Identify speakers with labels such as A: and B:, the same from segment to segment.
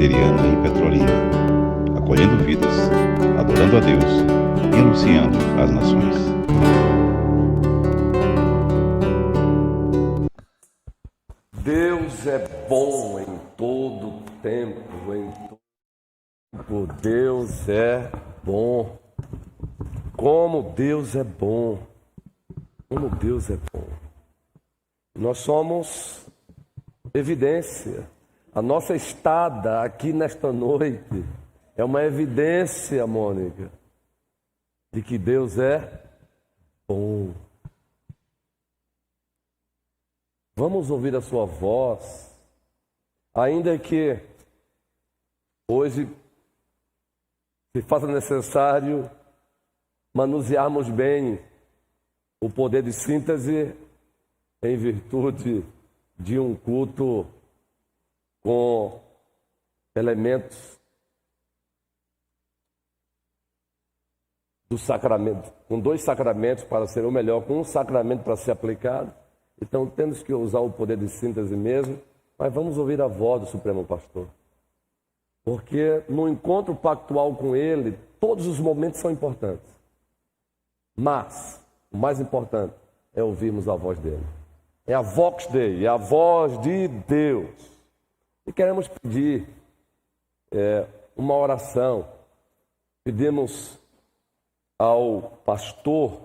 A: Presbiteriana em Petrolina, acolhendo vidas, adorando a Deus e anunciando às nações.
B: Deus é bom em todo tempo, em todo tempo. Deus é bom. Como Deus é bom. Como Deus é bom. Nós somos evidência. A nossa estada aqui nesta noite é uma evidência, Mônica, de que Deus é bom. Vamos ouvir a sua voz, ainda que hoje se faça necessário manusearmos bem o poder de síntese em virtude de um culto com elementos do sacramento, com 2 sacramentos para ser, ou melhor, com um sacramento para ser aplicado. Então temos que usar o poder de síntese mesmo, mas vamos ouvir a voz do Supremo Pastor. Porque no encontro pactual com Ele, todos os momentos são importantes. Mas o mais importante é ouvirmos a voz dele. É a Vox Dei, é a voz de Deus. E queremos pedir uma oração. Pedimos ao pastor.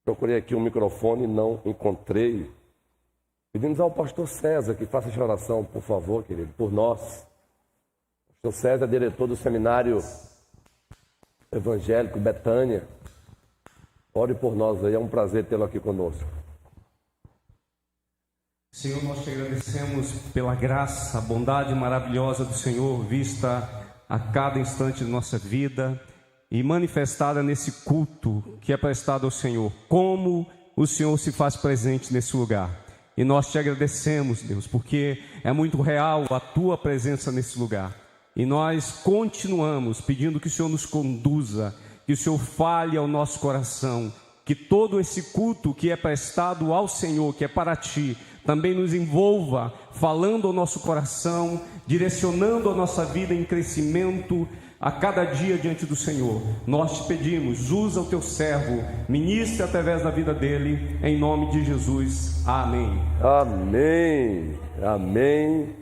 B: Procurei aqui um microfone e não encontrei. Pedimos ao pastor César que faça essa oração, por favor, querido, por nós. O pastor César é diretor do seminário evangélico Betânia. Ore por nós aí, é um prazer tê-lo aqui conosco.
C: Senhor, nós te agradecemos pela graça, a bondade maravilhosa do Senhor, vista a cada instante de nossa vida e manifestada nesse culto que é prestado ao Senhor. Como o Senhor se faz presente nesse lugar. E nós te agradecemos, Deus, porque é muito real a tua presença nesse lugar. E nós continuamos pedindo que o Senhor nos conduza, que o Senhor fale ao nosso coração, que todo esse culto que é prestado ao Senhor, que é para ti, também nos envolva, falando ao nosso coração, direcionando a nossa vida em crescimento a cada dia diante do Senhor. Nós te pedimos, usa o teu servo, ministre através da vida dele, em nome de Jesus. Amém.
B: Amém, amém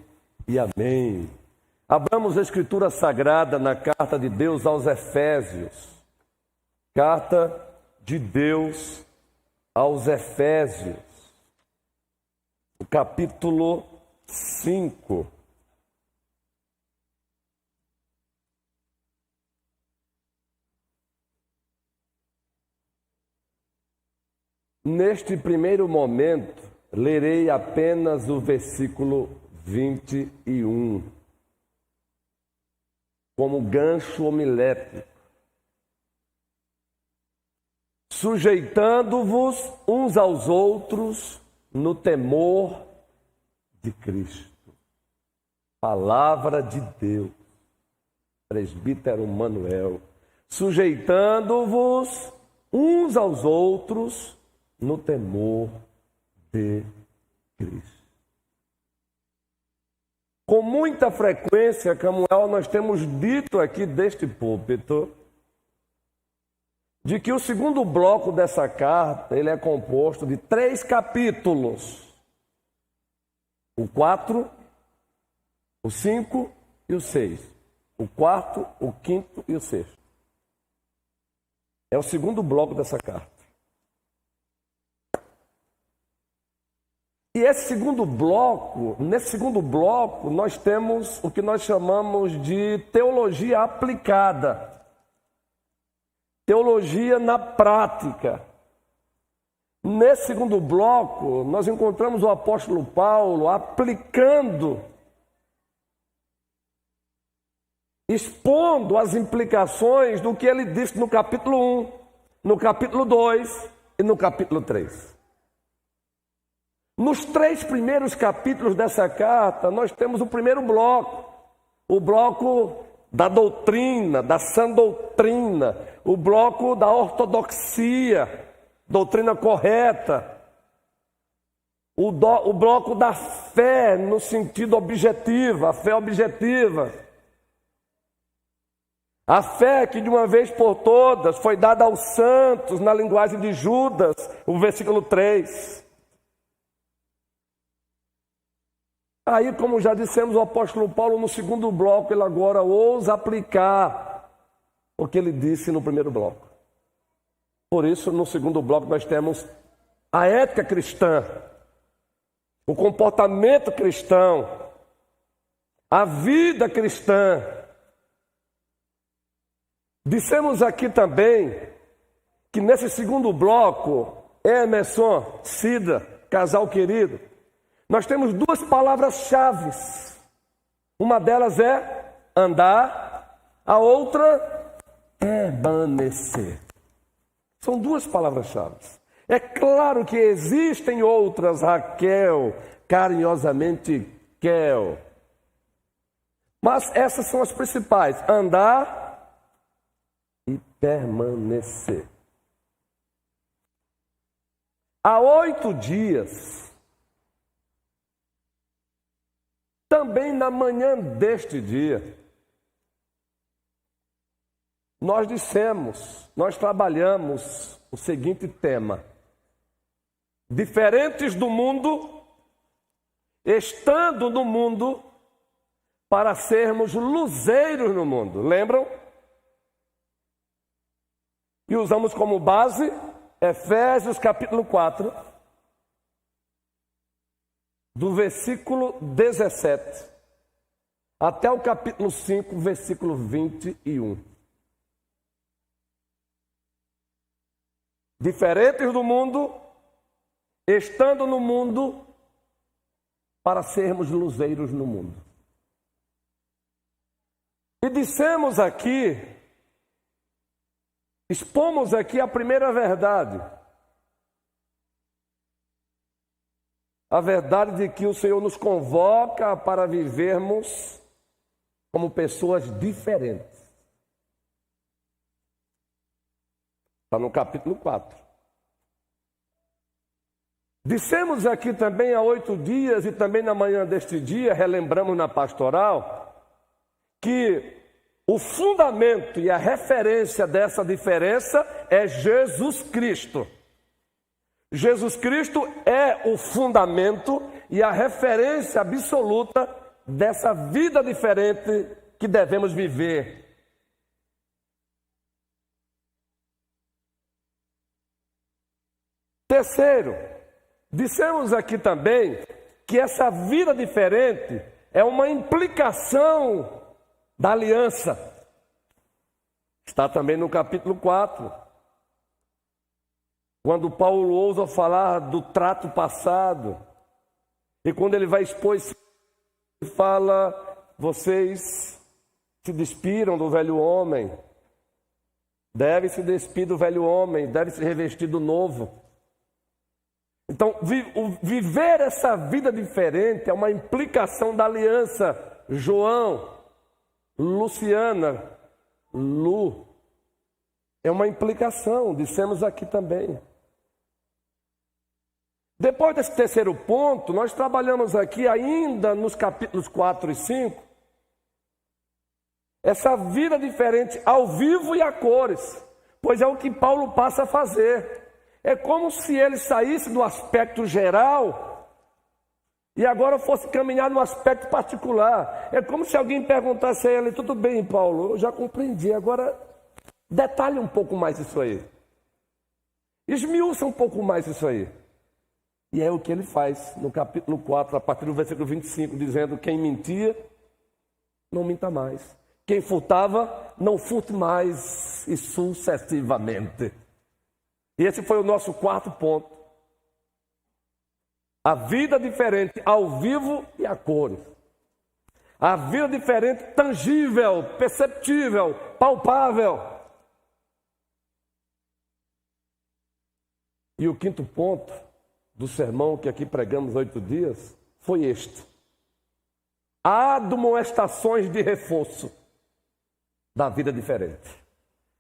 B: e amém. Abramos a Escritura Sagrada na carta de Deus aos Efésios. Carta de Deus aos Efésios, o capítulo 5. Neste primeiro momento, lerei apenas o versículo 21, como gancho homilético. Sujeitando-vos uns aos outros no temor de Cristo. Palavra de Deus. Presbítero Manuel. Sujeitando-vos uns aos outros no temor de Cristo. Com muita frequência, Camuel, nós temos dito aqui deste púlpito de que o segundo bloco dessa carta, ele é composto de 3 capítulos. O 4, o 5 e o 6. O 4, o 5º e o 6º. É o segundo bloco dessa carta. E nesse segundo bloco, nós temos o que nós chamamos de teologia aplicada. Teologia na prática. Nesse segundo bloco, nós encontramos o apóstolo Paulo aplicando, expondo as implicações do que ele disse no capítulo 1, no capítulo 2 e no capítulo 3. Nos 3 primeiros capítulos dessa carta, nós temos o primeiro bloco, o bloco da doutrina, da sã doutrina, o bloco da ortodoxia, doutrina correta. O bloco da fé no sentido objetivo, a fé objetiva. A fé que de uma vez por todas foi dada aos santos na linguagem de Judas, o versículo 3. Aí, como já dissemos, o apóstolo Paulo no segundo bloco, ele agora ousa aplicar o que ele disse no primeiro bloco. Por isso, no segundo bloco nós temos a ética cristã, o comportamento cristão, a vida cristã. Dissemos aqui também que nesse segundo bloco, Emerson, Cida, casal querido, nós temos duas palavras-chave. Uma delas é andar, a outra permanecer. São duas palavras-chave. É claro que existem outras, Raquel, carinhosamente Kel. Mas essas são as principais: andar e permanecer. Há 8 dias, também na manhã deste dia, nós trabalhamos o seguinte tema: diferentes do mundo, estando no mundo, para sermos luzeiros no mundo. Lembram? E usamos como base Efésios capítulo 4, do versículo 17 até o capítulo 5, versículo 21. Diferentes do mundo, estando no mundo, para sermos luzeiros no mundo. E dissemos aqui, expomos aqui a primeira verdade. A verdade de que o Senhor nos convoca para vivermos como pessoas diferentes. Está no capítulo 4. Dissemos aqui também há 8 dias e também na manhã deste dia, relembramos na pastoral, que o fundamento e a referência dessa diferença é Jesus Cristo. Jesus Cristo é o fundamento e a referência absoluta dessa vida diferente que devemos viver. Terceiro, dissemos aqui também que essa vida diferente é uma implicação da aliança. Está também no capítulo 4. Quando Paulo ousa falar do trato passado, e quando ele vai expor, ele fala: vocês se despiram do velho homem, devem se despir do velho homem, devem se revestir do novo. Então, viver essa vida diferente é uma implicação da aliança. João, Luciana, Lu, é uma implicação, dissemos aqui também. Depois desse terceiro ponto, nós trabalhamos aqui ainda nos capítulos 4 e 5, essa vida diferente ao vivo e a cores, pois é o que Paulo passa a fazer. É como se ele saísse do aspecto geral e agora fosse caminhar no aspecto particular. É como se alguém perguntasse a ele: tudo bem, Paulo, eu já compreendi, agora detalhe um pouco mais isso aí. Esmiuça um pouco mais isso aí. E é o que ele faz no capítulo 4, a partir do versículo 25, dizendo: quem mentia, não minta mais. Quem furtava, não furte mais, e sucessivamente. E esse foi o nosso quarto ponto. A vida diferente ao vivo e a cores. A vida diferente, tangível, perceptível, palpável. E o quinto ponto do sermão que aqui pregamos 8 dias foi este: admoestações de reforço da vida diferente.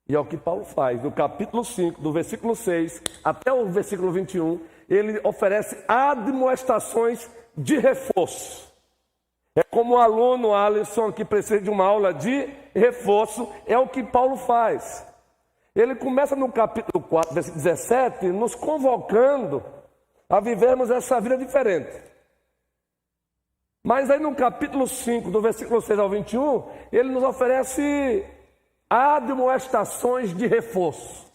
B: E é o que Paulo faz, do capítulo 5, do versículo 6 até o versículo 21, ele oferece admoestações de reforço. É como o aluno Alisson que precisa de uma aula de reforço, é o que Paulo faz. Ele começa no capítulo 4, versículo 17, nos convocando a vivermos essa vida diferente. Mas aí no capítulo 5, do versículo 6 ao 21, ele nos oferece admoestações de reforço,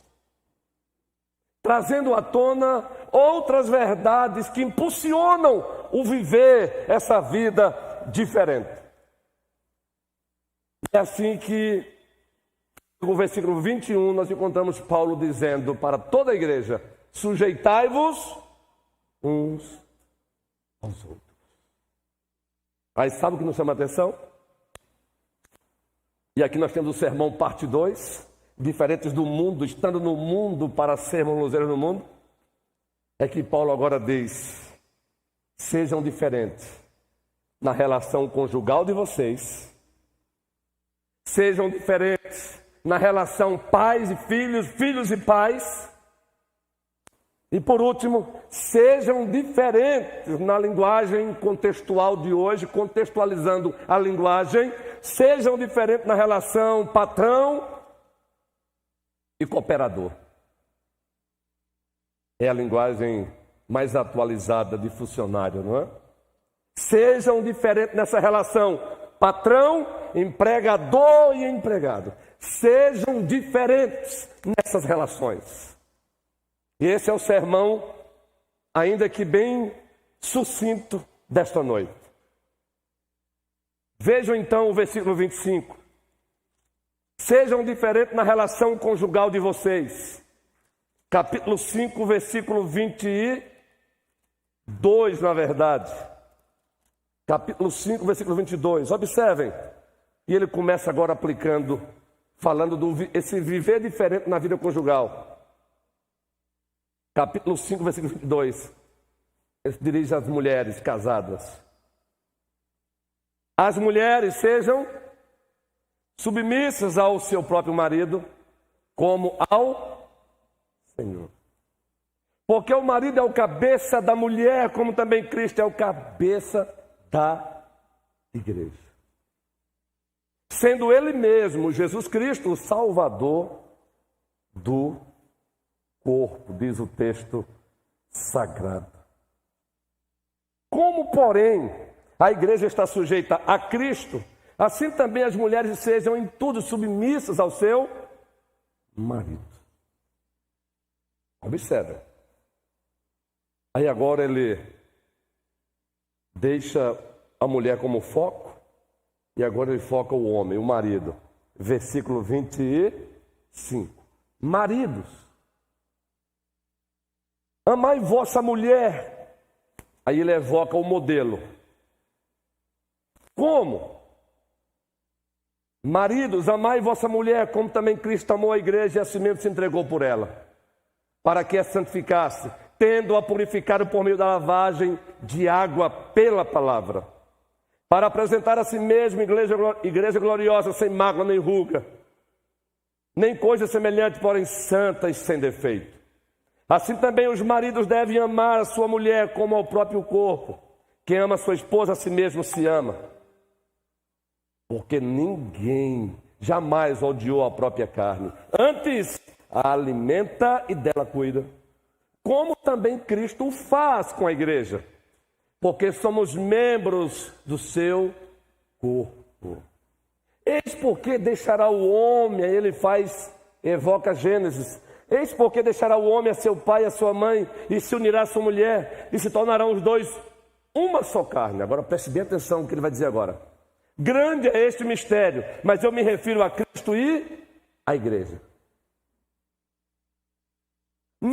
B: trazendo à tona outras verdades que impulsionam o viver essa vida diferente. É assim que, no versículo 21, nós encontramos Paulo dizendo para toda a igreja: sujeitai-vos uns aos outros. Aí sabe o que nos chama a atenção? E aqui nós temos o sermão parte 2, diferentes do mundo, estando no mundo para sermos luzeiros no mundo. É que Paulo agora diz: sejam diferentes na relação conjugal de vocês, sejam diferentes na relação pais e filhos, filhos e pais, e por último, sejam diferentes na linguagem contextual de hoje, contextualizando a linguagem, sejam diferentes na relação patrão e cooperador. É a linguagem mais atualizada de funcionário, não é? Sejam diferentes nessa relação patrão, empregador e empregado. Sejam diferentes nessas relações. E esse é o sermão, ainda que bem sucinto, desta noite. Vejam então o versículo 25. Sejam diferentes na relação conjugal de vocês. Capítulo 5, versículo 22, na verdade. Capítulo 5, versículo 22. Observem. E ele começa agora aplicando, falando esse viver diferente na vida conjugal. Capítulo 5, versículo 22. Ele se dirige às mulheres casadas. As mulheres sejam submissas ao seu próprio marido, como ao Senhor. Porque o marido é o cabeça da mulher, como também Cristo é o cabeça da igreja. Sendo Ele mesmo, Jesus Cristo, o Salvador do corpo, diz o texto sagrado. Como, porém, a igreja está sujeita a Cristo, assim também as mulheres sejam em tudo submissas ao seu marido. Observe. Aí agora ele deixa a mulher como foco, e agora ele foca o homem, o marido. Versículo 25. Maridos, amai vossa mulher. Aí ele evoca o modelo. Como? Maridos, amai vossa mulher, como também Cristo amou a igreja e assim mesmo se entregou por ela, para que a santificasse, tendo-a purificado por meio da lavagem de água pela palavra, para apresentar a si mesmo igreja gloriosa, sem mácula nem ruga, nem coisa semelhante, porém santa e sem defeito. Assim também os maridos devem amar a sua mulher como ao próprio corpo. Quem ama a sua esposa a si mesmo se ama. Porque ninguém jamais odiou a própria carne. Antes, a alimenta e dela cuida. Como também Cristo o faz com a igreja. Porque somos membros do seu corpo. Eis porque deixará o homem, aí ele evoca Gênesis. Eis porque deixará o homem a seu pai e a sua mãe, e se unirá a sua mulher, e se tornarão os dois uma só carne. Agora preste bem atenção no que ele vai dizer agora. Grande é este mistério, mas eu me refiro a Cristo e à igreja.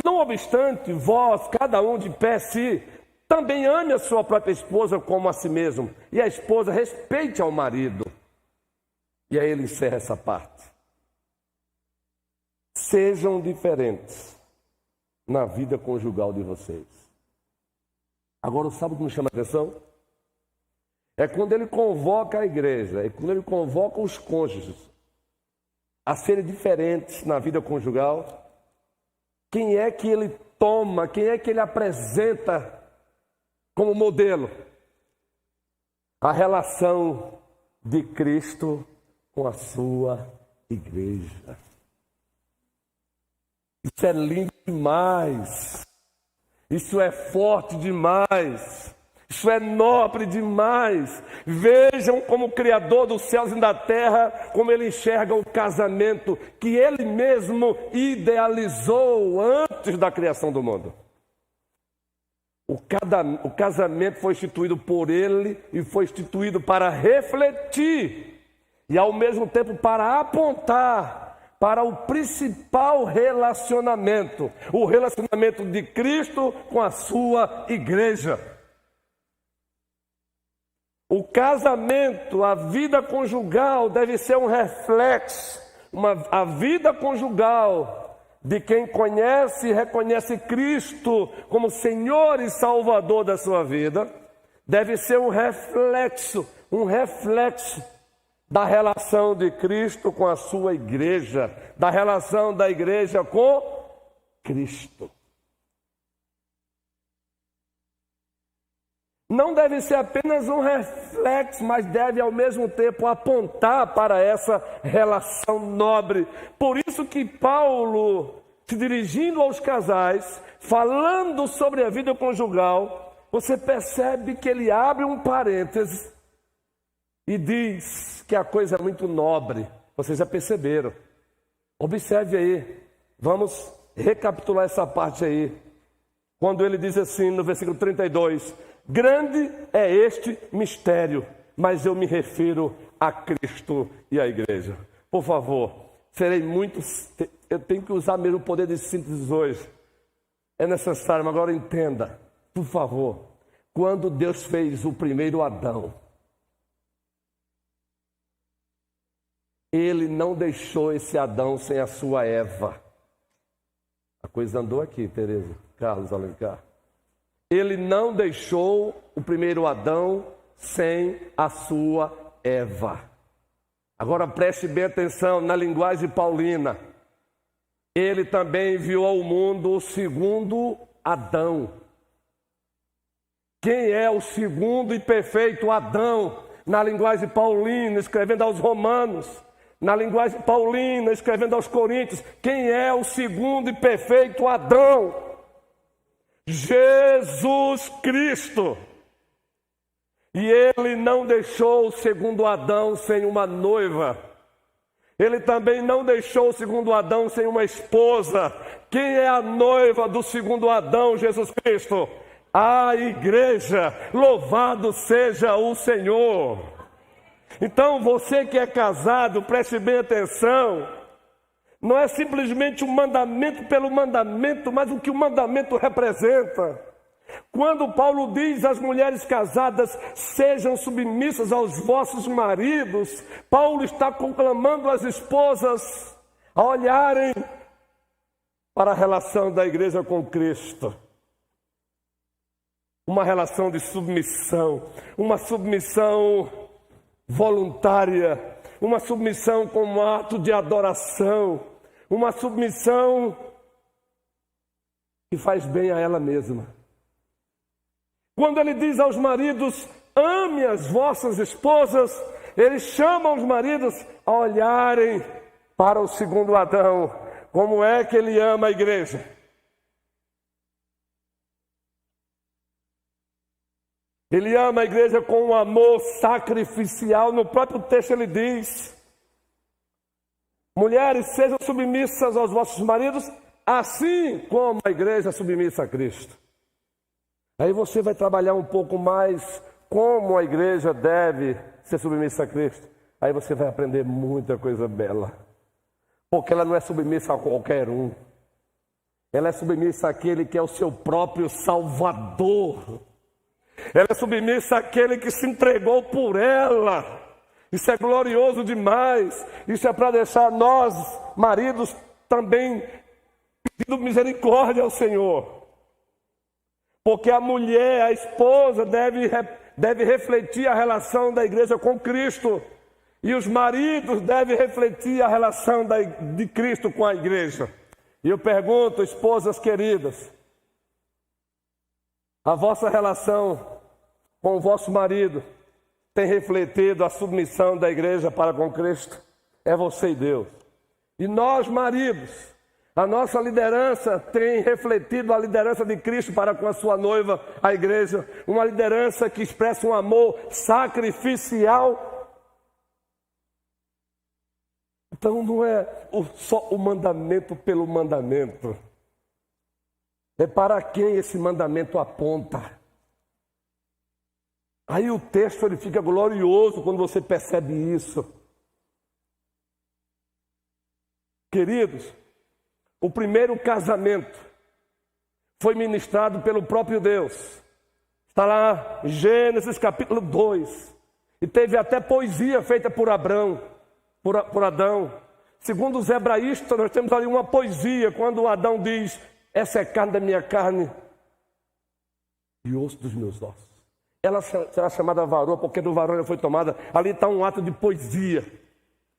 B: Não obstante, vós, cada um de pé si, também ame a sua própria esposa como a si mesmo, e a esposa respeite ao marido. E aí ele encerra essa parte. Sejam diferentes na vida conjugal de vocês. Agora, sabe o que me chama a atenção? É quando ele convoca a igreja, é quando ele convoca os cônjuges a serem diferentes na vida conjugal. quem é que ele toma, quem é que ele apresenta como modelo? A relação de Cristo com a sua igreja. Isso é lindo demais. Isso é forte demais. Isso é nobre demais. Vejam como o Criador dos céus e da terra, como ele enxerga o casamento que ele mesmo idealizou antes da criação do mundo. O casamento foi instituído por ele e foi instituído para refletir e ao mesmo tempo para apontar para o principal relacionamento, o relacionamento de Cristo com a sua igreja. O casamento, a vida conjugal deve ser um reflexo, a vida conjugal de quem conhece e reconhece Cristo como Senhor e Salvador da sua vida, deve ser um reflexo da relação de Cristo com a sua igreja, da relação da igreja com Cristo. Não deve ser apenas um reflexo, mas deve ao mesmo tempo apontar para essa relação nobre. Por isso que Paulo, se dirigindo aos casais, falando sobre a vida conjugal, você percebe que ele abre um parênteses e diz que a coisa é muito nobre. Vocês já perceberam. Observe aí. Vamos recapitular essa parte aí. Quando ele diz assim no versículo 32... Grande é este mistério, mas eu me refiro a Cristo e à igreja. Por favor, eu tenho que usar mesmo o poder de síntese hoje. É necessário, mas agora entenda, por favor. Quando Deus fez o primeiro Adão, Ele não deixou esse Adão sem a sua Eva. A coisa andou aqui, Tereza, Carlos Alencar. Ele não deixou o primeiro Adão sem a sua Eva. Agora preste bem atenção na linguagem paulina. Ele também enviou ao mundo o segundo Adão. Quem é o segundo e perfeito Adão? Na linguagem paulina, escrevendo aos Romanos. Na linguagem paulina, escrevendo aos Coríntios. Quem é o segundo e perfeito Adão? Jesus Cristo. E ele não deixou o segundo Adão sem uma noiva. Ele também não deixou o segundo Adão sem uma esposa. Quem é a noiva do segundo Adão? Jesus Cristo. A igreja. Louvado seja o Senhor. Então você que é casado, preste bem atenção. Não é simplesmente um mandamento pelo mandamento, mas o que o mandamento representa. Quando Paulo diz às mulheres casadas, sejam submissas aos vossos maridos, Paulo está conclamando as esposas a olharem para a relação da igreja com Cristo. Uma relação de submissão, uma submissão voluntária, uma submissão como ato de adoração, uma submissão que faz bem a ela mesma. Quando ele diz aos maridos, ame as vossas esposas, ele chama os maridos a olharem para o segundo Adão. Como é que ele ama a igreja? Ele ama a igreja com um amor sacrificial. No próprio texto ele diz, mulheres, sejam submissas aos vossos maridos, assim como a igreja é submissa a Cristo. Aí você vai trabalhar um pouco mais como a igreja deve ser submissa a Cristo. Aí você vai aprender muita coisa bela. Porque ela não é submissa a qualquer um. Ela é submissa àquele que é o seu próprio Salvador. Ela é submissa àquele que se entregou por ela. Isso é glorioso demais. Isso é para deixar nós, maridos, também pedindo misericórdia ao Senhor. Porque a mulher, a esposa, deve refletir a relação da igreja com Cristo. E os maridos devem refletir a relação de Cristo com a igreja. E eu pergunto, esposas queridas, a vossa relação com o vosso marido tem refletido a submissão da igreja para com Cristo? É você e Deus. E nós, maridos, a nossa liderança tem refletido a liderança de Cristo para com a sua noiva, a igreja. Uma liderança que expressa um amor sacrificial. Então não é só o mandamento pelo mandamento. É para quem esse mandamento aponta. Aí o texto ele fica glorioso quando você percebe isso. Queridos, o primeiro casamento foi ministrado pelo próprio Deus. Está lá em Gênesis capítulo 2. E teve até poesia feita por Adão. Segundo os hebraístas, nós temos ali uma poesia, quando Adão diz: essa é carne da minha carne e osso dos meus ossos. Ela será chamada varoa, porque do varão ela foi tomada. Ali está um ato de poesia.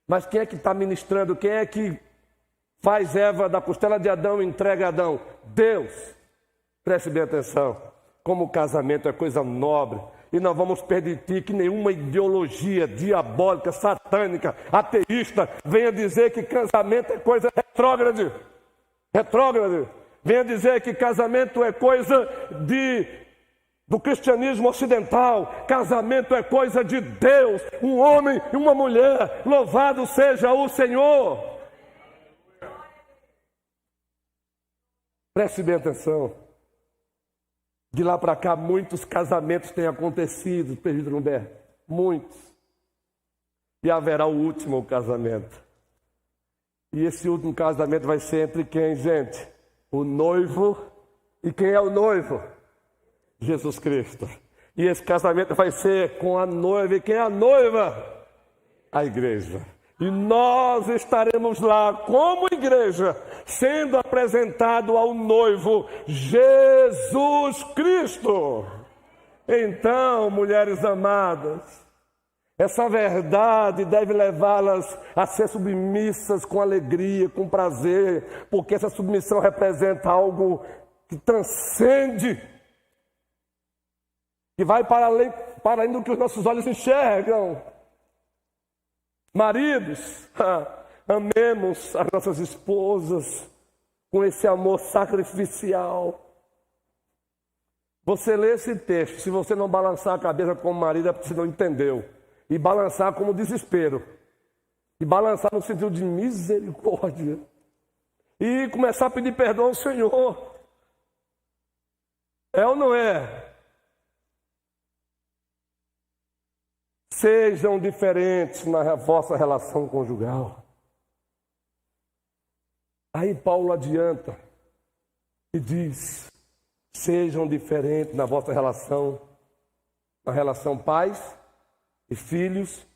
B: Mas quem é que está ministrando? Quem é que faz Eva da costela de Adão e entrega a Adão? Deus. Preste bem atenção. Como o casamento é coisa nobre. E não vamos permitir que nenhuma ideologia diabólica, satânica, ateísta venha dizer que casamento é coisa retrógrade. Venha dizer que casamento é coisa do cristianismo ocidental. Casamento é coisa de Deus, um homem e uma mulher. Louvado seja o Senhor. Preste bem atenção. De lá para cá, muitos casamentos têm acontecido, presbítero Humberto. Muitos. E haverá o último casamento. E esse último casamento vai ser entre quem, gente? O noivo. E quem é o noivo? Jesus Cristo. E esse casamento vai ser com a noiva. E quem é a noiva? A igreja. E nós estaremos lá como igreja, sendo apresentado ao noivo Jesus Cristo. Então, mulheres amadas, essa verdade deve levá-las a ser submissas com alegria, com prazer, porque essa submissão representa algo que transcende, que vai para além do que os nossos olhos enxergam. Maridos, amemos as nossas esposas com esse amor sacrificial. Você lê esse texto, se você não balançar a cabeça como marido, é porque você não entendeu. E balançar como desespero. E balançar no sentido de misericórdia. E começar a pedir perdão ao Senhor. É ou não é? Sejam diferentes na vossa relação conjugal. Aí Paulo adianta e diz: sejam diferentes na vossa relação, na relação pais e filhos,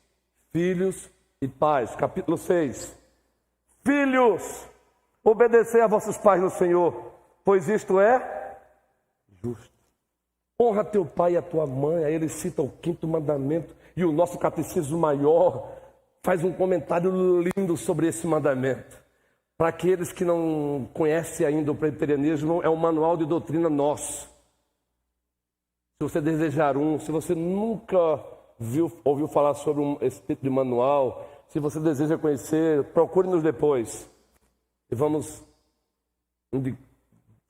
B: filhos e pais. Capítulo 6. Filhos, obedecei a vossos pais no Senhor, pois isto é justo. Honra teu pai e a tua mãe. Aí ele cita o 5º mandamento. E o nosso catecismo maior faz um comentário lindo sobre esse mandamento. Para aqueles que não conhecem ainda o presbiterianismo, é um manual de doutrina nosso. Se você desejar se você nunca ouviu falar sobre esse tipo de manual, se você deseja conhecer, procure-nos depois. E vamos,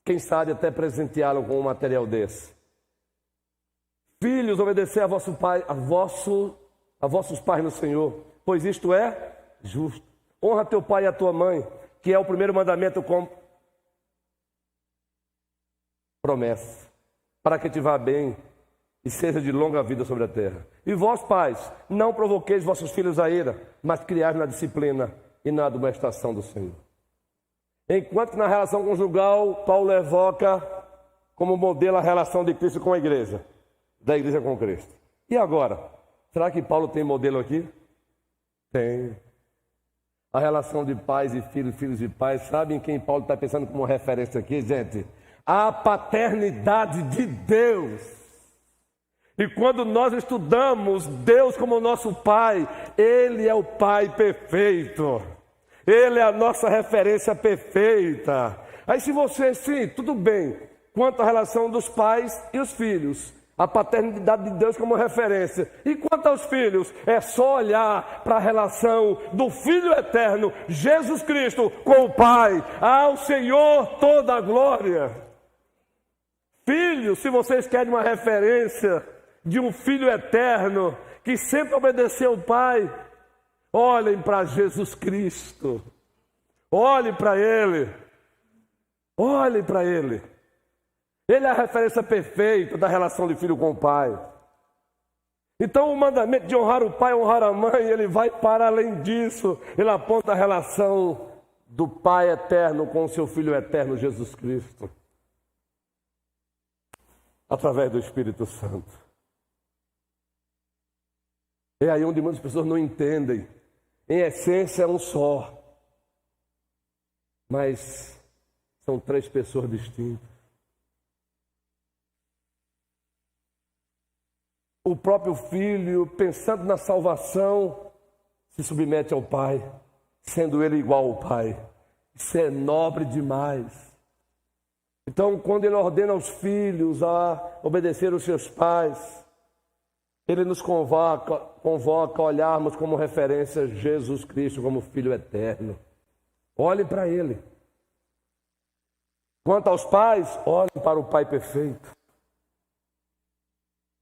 B: quem sabe, até presenteá-lo com um material desse. Filhos, obedecer a vossos pais no Senhor, pois isto é justo. Honra teu pai e a tua mãe, que é o primeiro mandamento com promessa, para que te vá bem e seja de longa vida sobre a terra. E vós, pais, não provoqueis vossos filhos a ira, mas criai na disciplina e na admoestação do Senhor. Enquanto na relação conjugal, Paulo evoca como modelo a relação de Cristo com a igreja. Da igreja com Cristo. E agora? Será que Paulo tem modelo aqui? Tem. A relação de pais e filhos, filhos e pais. Sabem quem Paulo está pensando como referência aqui, gente? A paternidade de Deus. E quando nós estudamos Deus como nosso Pai, Ele é o Pai perfeito. Ele é a nossa referência perfeita. Aí se você, sim, tudo bem, quanto à relação dos pais e os filhos, a paternidade de Deus como referência. E quanto aos filhos, é só olhar para a relação do Filho Eterno, Jesus Cristo, com o Pai. Ao Senhor toda a glória. Filhos, se vocês querem uma referência de um Filho Eterno, que sempre obedeceu ao Pai, olhem para Jesus Cristo. Olhem para Ele. Olhem para Ele. Ele é a referência perfeita da relação de filho com o pai. Então o mandamento de honrar o pai, honrar a mãe, ele vai para além disso. Ele aponta a relação do Pai eterno com o seu Filho eterno, Jesus Cristo. Através do Espírito Santo. É aí onde muitas pessoas não entendem. Em essência é um só. Mas são três pessoas distintas. O próprio filho, pensando na salvação, se submete ao pai, sendo ele igual ao pai. Isso é nobre demais. Então, quando ele ordena aos filhos a obedecer aos seus pais, ele nos convoca a olharmos como referência Jesus Cristo como Filho eterno. Olhe para ele. Quanto aos pais, olhem para o Pai perfeito.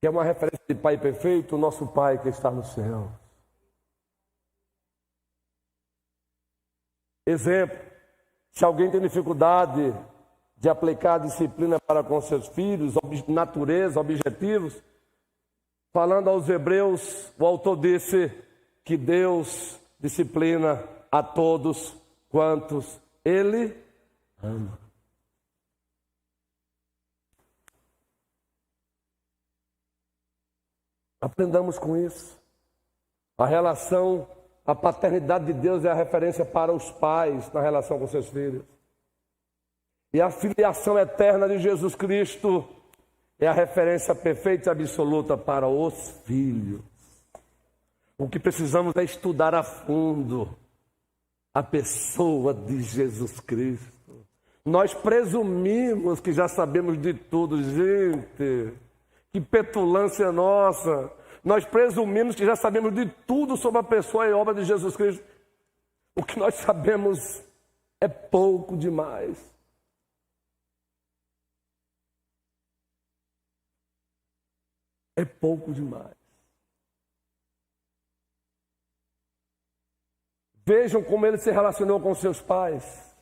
B: Que é uma referência de Pai perfeito, o nosso Pai que está no céu. Exemplo, se alguém tem dificuldade de aplicar a disciplina para com seus filhos, natureza, objetivos, falando aos Hebreus, o autor disse que Deus disciplina a todos quantos Ele ama. Aprendamos com isso. A relação, a paternidade de Deus é a referência para os pais na relação com seus filhos. E a filiação eterna de Jesus Cristo é a referência perfeita e absoluta para os filhos. O que precisamos é estudar a fundo a pessoa de Jesus Cristo. Nós presumimos que já sabemos de tudo, gente. Que petulância nossa! Nós presumimos que já sabemos de tudo sobre a pessoa e obra de Jesus Cristo. O que nós sabemos é pouco demais. É pouco demais. Vejam como ele se relacionou com seus pais.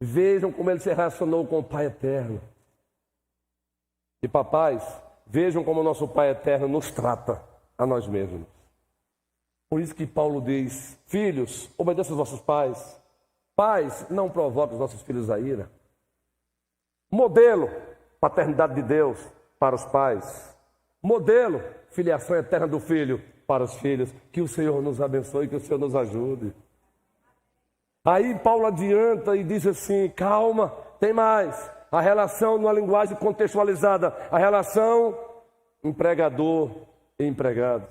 B: Vejam como ele se relacionou com o Pai eterno. E papais, vejam como o nosso Pai eterno nos trata a nós mesmos. Por isso que Paulo diz: filhos, obedeçam aos vossos pais. Pais, não provoquem os nossos filhos a ira. Modelo, paternidade de Deus para os pais. Modelo, filiação eterna do filho para os filhos. Que o Senhor nos abençoe, que o Senhor nos ajude. Aí Paulo adianta e diz assim: calma, tem mais. A relação numa linguagem contextualizada, a relação empregador e empregado.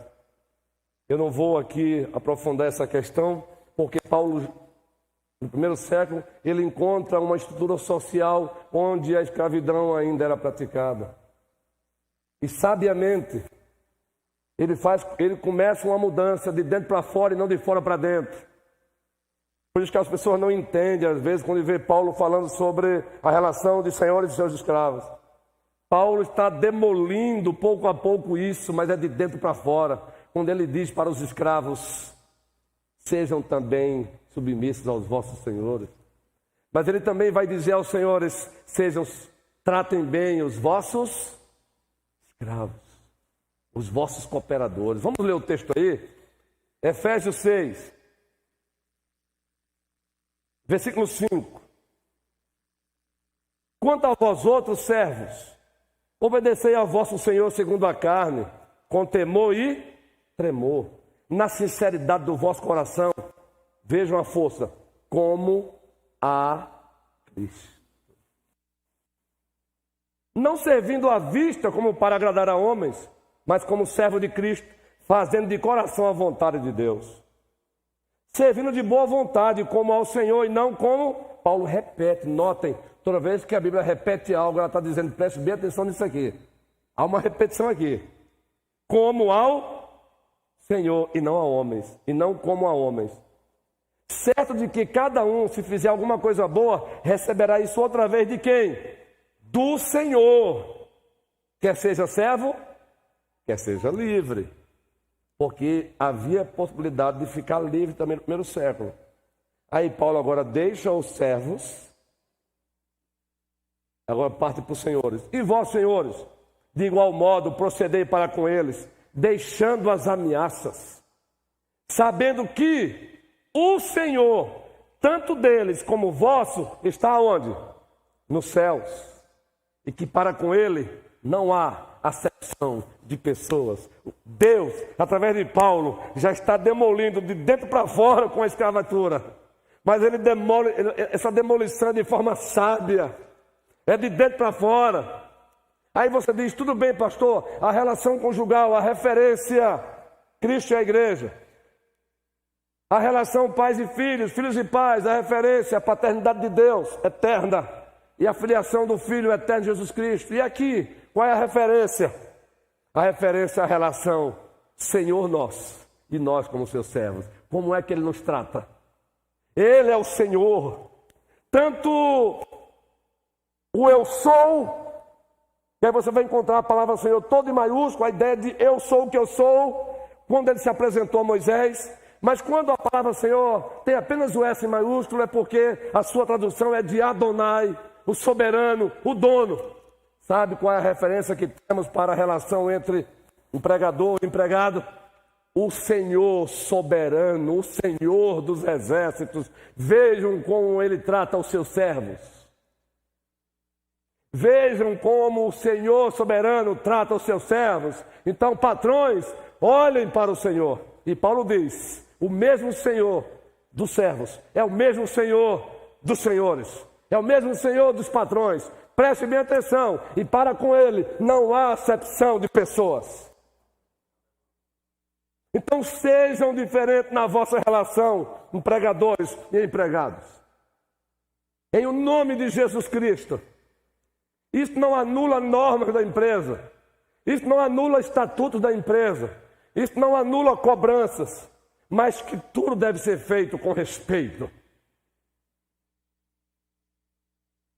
B: Eu não vou aqui aprofundar essa questão, porque Paulo, no primeiro século, ele encontra uma estrutura social onde a escravidão ainda era praticada. E sabiamente, ele começa uma mudança de dentro para fora e não de fora para dentro. Por isso que as pessoas não entendem, às vezes, quando vê Paulo falando sobre a relação de senhores e seus escravos. Paulo está demolindo pouco a pouco isso, mas é de dentro para fora. Quando ele diz para os escravos: sejam também submissos aos vossos senhores. Mas ele também vai dizer aos senhores: tratem bem os vossos escravos, os vossos cooperadores. Vamos ler o texto aí? Efésios 6. Versículo 5. Quanto a vós outros servos, obedecei ao vosso Senhor segundo a carne, com temor e tremor, na sinceridade do vosso coração. Vejam a força, como a Cristo. Não servindo à vista como para agradar a homens, mas como servo de Cristo, fazendo de coração a vontade de Deus. servindo de boa vontade, como ao Senhor e não como... Paulo repete, notem, toda vez que a Bíblia repete algo, ela está dizendo, preste bem atenção nisso aqui. Há uma repetição aqui. Como ao Senhor e não a homens, e não como a homens. Certo de que cada um, se fizer alguma coisa boa, receberá isso outra vez de quem? Do Senhor. Quer seja servo, quer seja livre. Porque havia possibilidade de ficar livre também no primeiro século. Aí Paulo agora deixa os servos, agora parte para os senhores. E vós, senhores, de igual modo procedei para com eles, deixando as ameaças, sabendo que o Senhor, tanto deles como vosso, está onde? Nos céus. E que para com ele não há acepção de pessoas. Deus, através de Paulo, já está demolindo de dentro para fora com a escravatura. Mas ele demole, essa demolição é de forma sábia. É de dentro para fora. Aí você diz, tudo bem, pastor, a relação conjugal, a referência, Cristo e a igreja. A relação pais e filhos, filhos e pais, a referência, a paternidade de Deus, eterna. E a filiação do Filho eterno Jesus Cristo. E aqui, qual é a referência? A referência é a relação Senhor nosso e nós como seus servos. Como é que Ele nos trata? Ele é o Senhor. Tanto o eu sou, que aí você vai encontrar a palavra Senhor toda em maiúsculo, a ideia de eu sou o que eu sou, quando Ele se apresentou a Moisés. Mas quando a palavra Senhor tem apenas o S em maiúsculo, é porque a sua tradução é de Adonai, o soberano, o dono. Sabe qual é a referência que temos para a relação entre empregador e empregado? O Senhor soberano, o Senhor dos exércitos. Vejam como Ele trata os seus servos. Vejam como o Senhor soberano trata os seus servos. Então, patrões, olhem para o Senhor. E Paulo diz, o mesmo Senhor dos servos é o mesmo Senhor dos senhores. É o mesmo Senhor dos patrões. Preste bem atenção. E para com Ele não há acepção de pessoas. Então sejam diferentes na vossa relação, empregadores e empregados. Em o nome de Jesus Cristo. Isso não anula normas da empresa. Isso não anula estatutos da empresa. Isso não anula cobranças. Mas que tudo deve ser feito com respeito.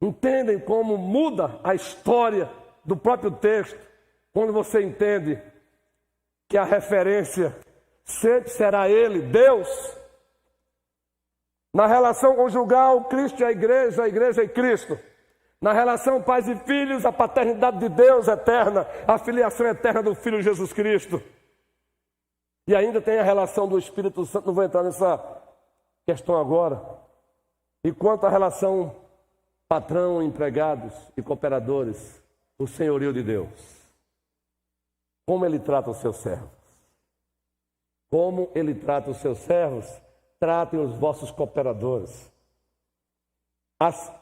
B: Entendem como muda a história do próprio texto quando você entende que a referência sempre será Ele, Deus. Na relação conjugal, Cristo e a igreja e Cristo. Na relação pais e filhos, a paternidade de Deus eterna, a filiação eterna do Filho Jesus Cristo. E ainda tem a relação do Espírito Santo, não vou entrar nessa questão agora. E quanto à relação patrão, empregados e cooperadores, o senhorio de Deus. Como Ele trata os seus servos? Como Ele trata os seus servos? Tratem os vossos cooperadores.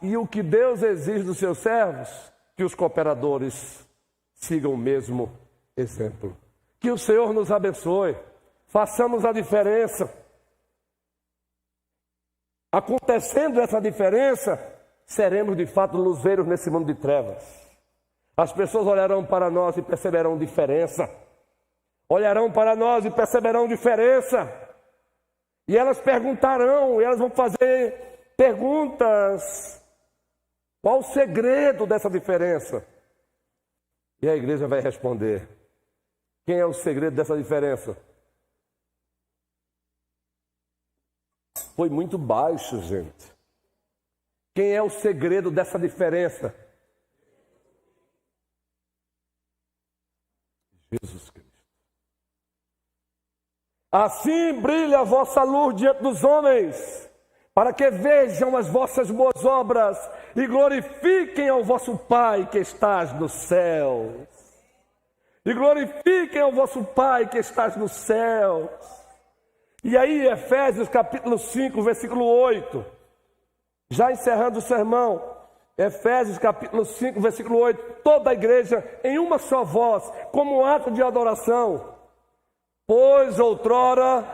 B: E o que Deus exige dos seus servos? Que os cooperadores sigam o mesmo exemplo. Que o Senhor nos abençoe. Façamos a diferença. Acontecendo essa diferença, seremos de fato luzeiros nesse mundo de trevas. As pessoas olharão para nós e perceberão diferença. Olharão para nós e perceberão diferença. E elas perguntarão, e elas vão fazer perguntas. Qual o segredo dessa diferença? E a igreja vai responder. Quem é o segredo dessa diferença? Foi muito baixo, gente. Quem é o segredo dessa diferença? Jesus Cristo. Assim brilha a vossa luz diante dos homens, para que vejam as vossas boas obras e glorifiquem ao vosso Pai que estás nos céus. E glorifiquem ao vosso Pai que estás nos céus. E aí, Efésios capítulo 5, versículo 8. Já encerrando o sermão, Efésios capítulo 5, versículo 8. Toda a igreja em uma só voz, como um ato de adoração. Pois outrora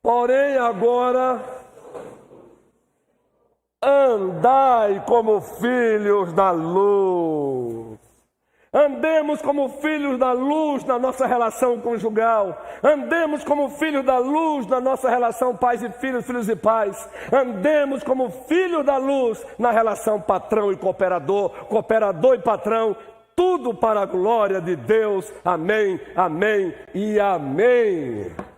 B: Porém agora, andai como filhos da luz. Andemos como filhos da luz na nossa relação conjugal. Andemos como filhos da luz na nossa relação pais e filhos, filhos e pais. Andemos como filhos da luz na relação patrão e cooperador, cooperador e patrão. Tudo para a glória de Deus. Amém, amém e amém.